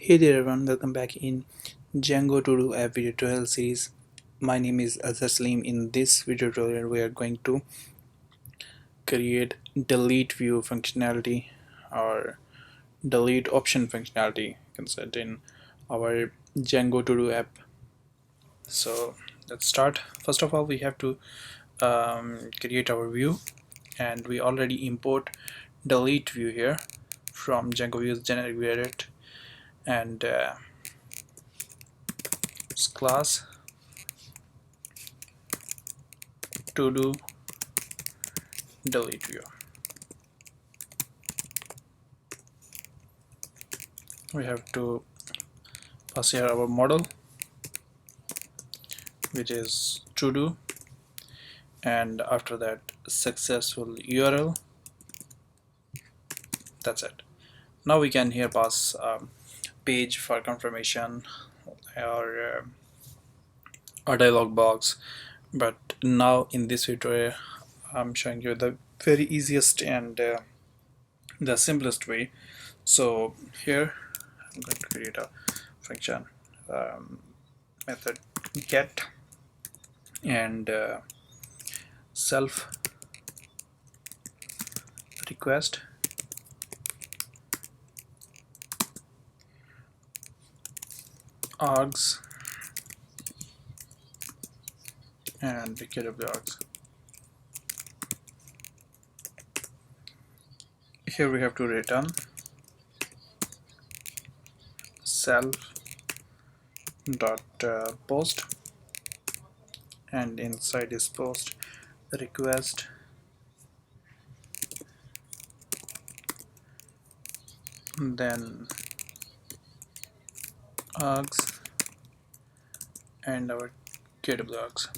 Hey there everyone, welcome back in Django to do a video tutorial series. My name is Azhar Salim. In this video tutorial we are going to create delete view functionality or delete option functionality you can set in our Django to do app. So let's start. First of all, we have to create our view, and we already import delete view here from Django views generic edit, and class to do delete view. We have to pass here our model, which is to do, and after that successful URL. That's it. Now we can here pass page for confirmation or a dialog box, but now in this tutorial I'm showing you the very easiest and the simplest way. So here I'm going to create a function method get and self request args and kw args. Here we have to return self dot post, and inside this post request then args and our kw args.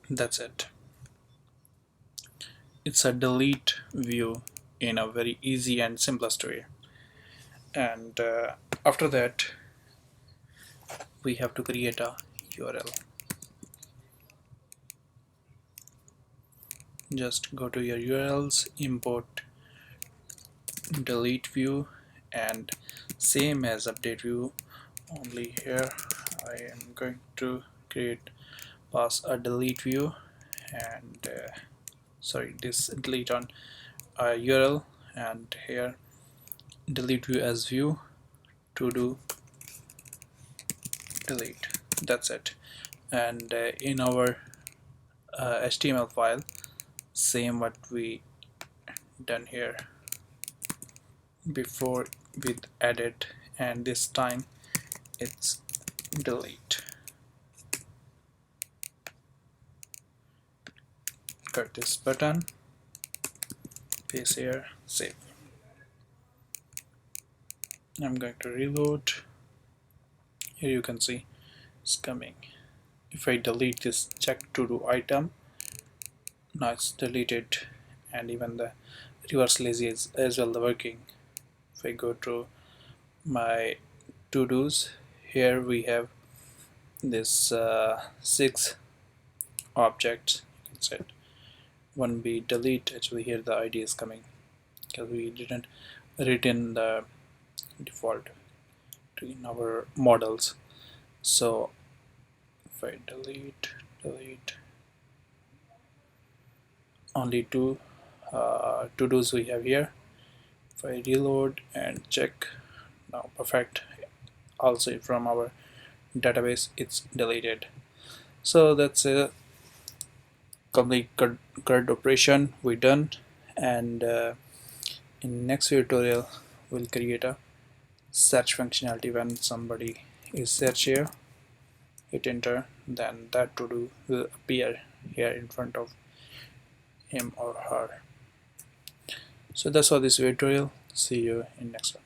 That's it. It's a delete view in a very easy and simplest way. And after that we have to create a URL. Just go to your URLs, import delete view, and same as update view, only here I am going to pass a delete view and sorry, this delete on URL, and here delete view as view to do delete. That's it. And in our HTML file, same what we done here before with edit, and this time it's delete. Cut this button, paste here, save. I'm going to reload. Here you can see it's coming. If I delete this check to do item, now it's deleted, and even the reverse lazy is as well working. If I go to my to-dos, here we have this 6 objects. You can set one be delete. Actually here the ID is coming because we didn't return the default in our models. So if I delete only two to-dos we have here. If I reload and check, now perfect. Also from our database it's deleted. So that's a complete CRUD operation we done, and in next tutorial we'll create a search functionality. When somebody is search here, hit enter, then that to do will appear here in front of him or her. So that's all this tutorial. See you in next one.